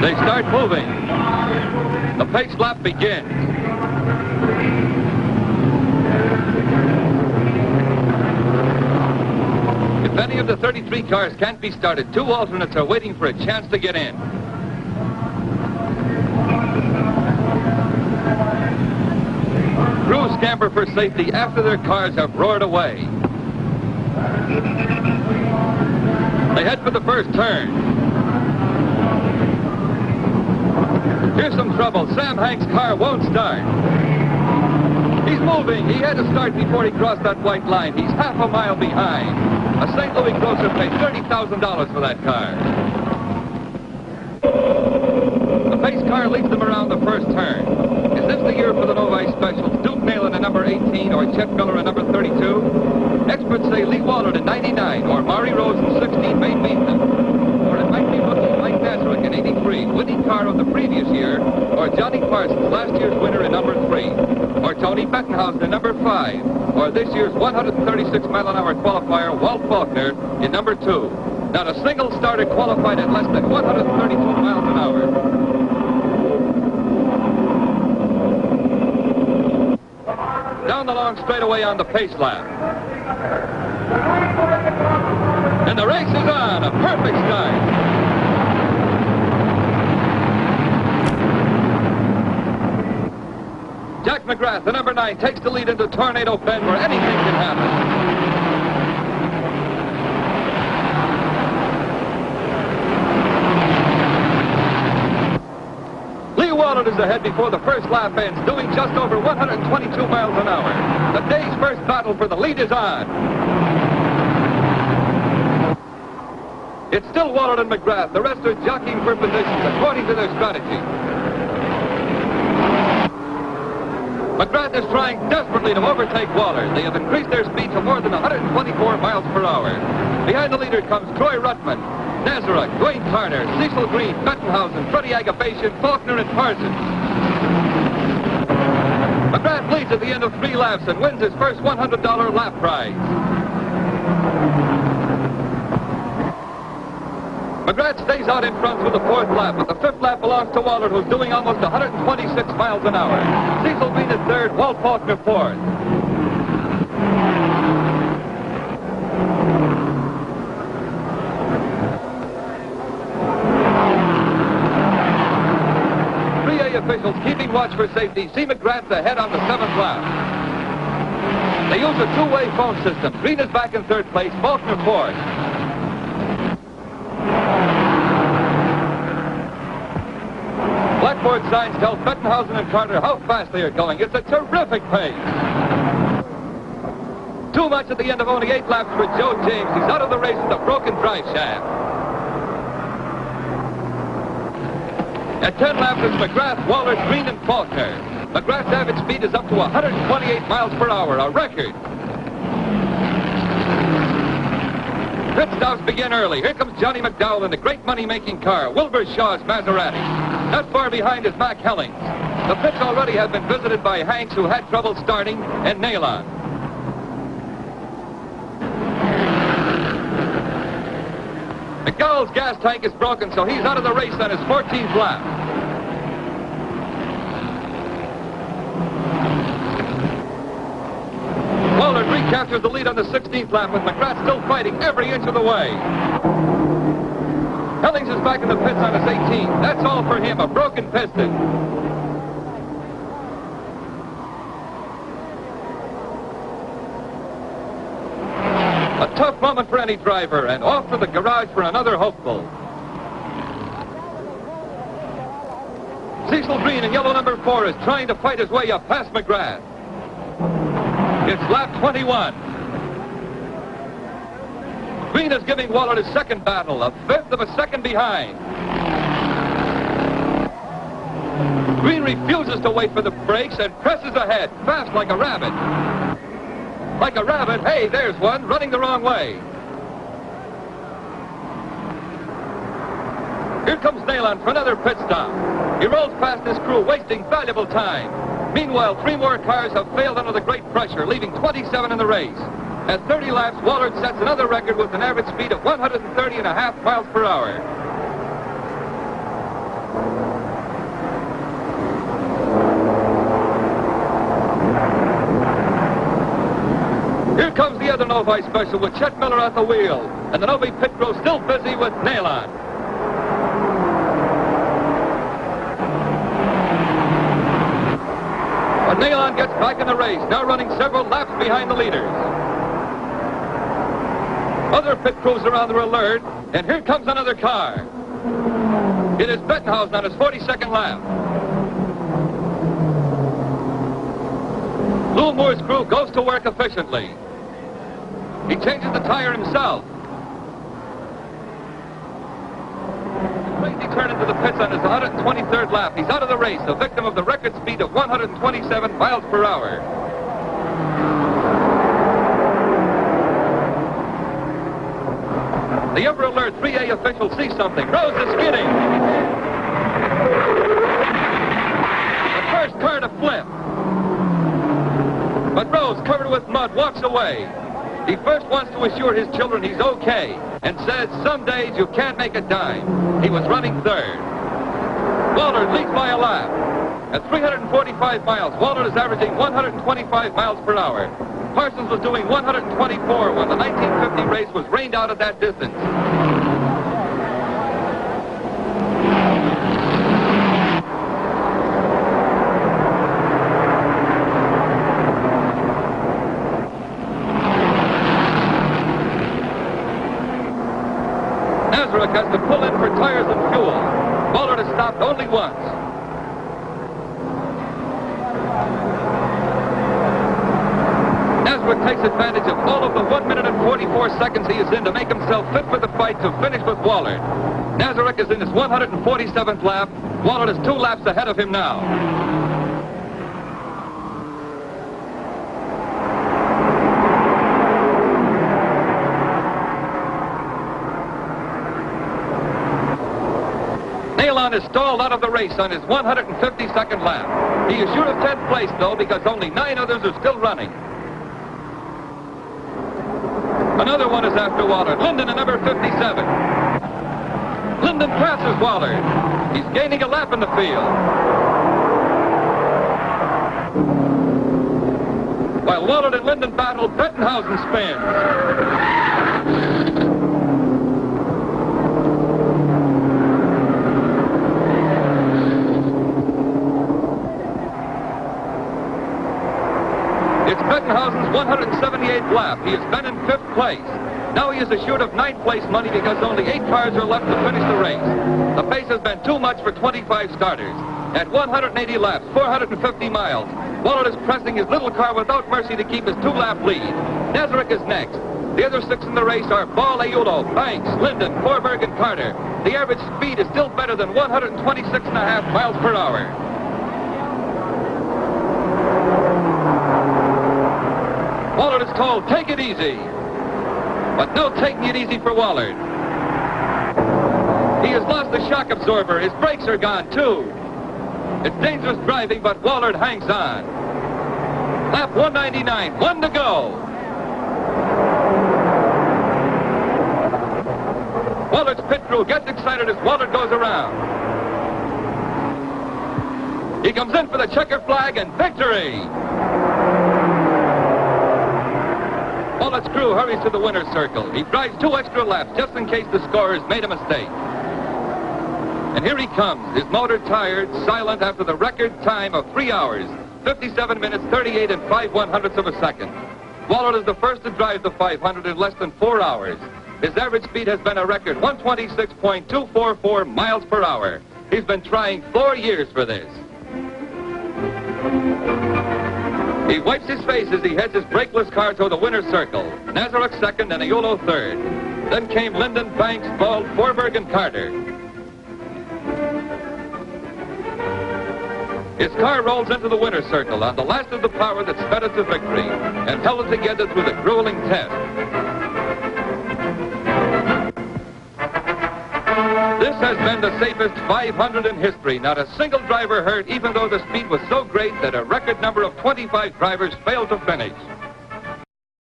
They start moving. The pace lap begins. If any of the 33 cars can't be started, 2 alternates are waiting for a chance to get in. Crews scamper for safety after their cars have roared away. They head for the first turn. Here's some trouble. Sam Hank's car won't start. He's moving. He had to start before he crossed that white line. He's half a mile behind. A St. Louis grocer paid $30,000 for that car. The pace car leads them around the first turn. Is this the year for the Novi Specials? Duke Nalen in number 18 or Chet Miller in number 32? Experts say Lee Wallard in 99 or Maury Rose in 16 may beat them. Or it might be rookie Mike Nazarick in 83, winning car of the previous year, or Johnny Parsons, last year's winner in number 3, or Tony Bettenhausen in number 5, or this year's 136-mile-an-hour qualifier, Walt Faulkner, in number 2. Not a single starter qualified at less than 132 miles an hour. Down the long straightaway on the pace lap. And the race is on. A perfect start. Jack McGrath, the number 9, takes the lead into Tornado Bend where anything can happen. Wallard is ahead before the first lap ends, doing just over 122 miles an hour. The day's first battle for the lead is on. It's still Wallard and McGrath. The rest are jockeying for positions according to their strategy. McGrath is trying desperately to overtake Wallard. They have increased their speed to more than 124 miles per hour. Behind the leader comes Troy Ruttman, Nazarick, Dwayne Carter, Cecil Green, Bettenhausen, Freddie Agabashian, Faulkner, and Parsons. McGrath leads at the end of 3 laps and wins his first $100 lap prize. McGrath stays out in front through the 4th lap, but the 5th lap belongs to Wallard, who's doing almost 126 miles an hour. Cecil Green is 3rd, Walt Faulkner 4th. Officials keeping watch for safety see McGrath ahead on the 7th lap. They use a 2-way phone system. Green is back in 3rd place, Faulkner 4th. Blackboard signs tell Bettenhausen and Carter how fast they are going. It's a terrific pace. Too much at the end of only 8 laps for Joe James. He's out of the race with a broken drive shaft. At 10 laps, it's McGrath, Wallard, Green, and Faulkner. McGrath's average speed is up to 128 miles per hour, a record. Pit stops begin early. Here comes Johnny McDowell in the great money-making car, Wilbur Shaw's Maserati. Not far behind is Mac Hellings. The pits already have been visited by Hanks, who had trouble starting, and Nalon. McDowell's gas tank is broken, so he's out of the race on his 14th lap. Wallard recaptures the lead on the 16th lap, with McGrath still fighting every inch of the way. Hellings is back in the pits on his 18th. That's all for him, a broken piston. A tough moment for any driver, and off to the garage for another hopeful. Cecil Green in yellow number 4 is trying to fight his way up past McGrath. It's lap 21. Green is giving Wallard his second battle, a 1/5 of a second behind. Green refuses to wait for the brakes and presses ahead, fast like a rabbit. Like a rabbit, hey, there's one, running the wrong way. Here comes Nalon for another pit stop. He rolls past his crew, wasting valuable time. Meanwhile, 3 more cars have failed under the great pressure, leaving 27 in the race. At 30 laps, Wallard sets another record with an average speed of 130.5 miles per hour. Here comes the other Novi special with Chet Miller at the wheel, and the Novi pit crew still busy with nail-on. But nail-on gets back in the race, now running several laps behind the leaders. Other pit crews around are alert, and here comes another car. It is Bettenhausen on his 42nd lap. Lou Moore's crew goes to work efficiently. He changes the tire himself. Crazy turn into the pits on his 123rd lap. He's out of the race, a victim of the record speed of 127 miles per hour. The Ever Alert 3A officials see something. Rose is skidding. The first car to flip. But Rose, covered with mud, walks away. He first wants to assure his children he's okay and says some days you can't make a dime. He was running third. Wahlert leads by a lap. At 345 miles, Wahlert is averaging 125 miles per hour. Parsons was doing 124 when the 1950 race was rained out at that distance. Nazareth has to pull in for tires and fuel. Wahlert has stopped only once. Nazareth takes advantage of all of the 1 minute and 44 seconds he is in to make himself fit for the fight to finish with Wahlert. Nazareth is in his 147th lap. Wahlert is 2 laps ahead of him now. Nailon is stalled out of the race on his 152nd lap. He is sure of 10th place, though, because only 9 others are still running. Another one is after Wahlert. Linden in number 57. Linden passes Wahlert. He's gaining a lap in the field. While Wahlert and Linden battle, Bettenhausen spins. It's Bettenhausen's 178th lap. He has been in 5th place. Now he is assured of 9th place money because only 8 cars are left to finish the race. The pace has been too much for 25 starters. At 180 laps, 450 miles, Wahlert is pressing his little car without mercy to keep his 2-lap lead. Nazareth is next. The other 6 in the race are Ball, Aiulo, Banks, Linden, Forberg, and Carter. The average speed is still better than 126.5 miles per hour. Wahlert is told, take it easy. But no taking it easy for Wahlert. He has lost the shock absorber. His brakes are gone, too. It's dangerous driving, but Wahlert hangs on. Lap 199, 1 to go. Wallert's pit crew gets excited as Wahlert goes around. He comes in for the checker flag and victory. Wallert's crew hurries to the winner's circle. He drives 2 extra laps just in case the scorers made a mistake. And here he comes, his motor tired, silent after the record time of 3 hours, 57 minutes, 38 and 5/100ths of a second. Wahlert is the first to drive the 500 in less than 4 hours. His average speed has been a record 126.244 miles per hour. He's been trying 4 years for this. He wipes his face as he heads his brakeless car toward the winner's circle. Nazareth second and Aiulo third. Then came Linden, Banks, Ball, Forberg, and Carter. His car rolls into the winner's circle on the last of the power that sped it to victory and held it together through the grueling test. This has been the safest 500 in history. Not a single driver hurt, even though the speed was so great that a record number of 25 drivers failed to finish.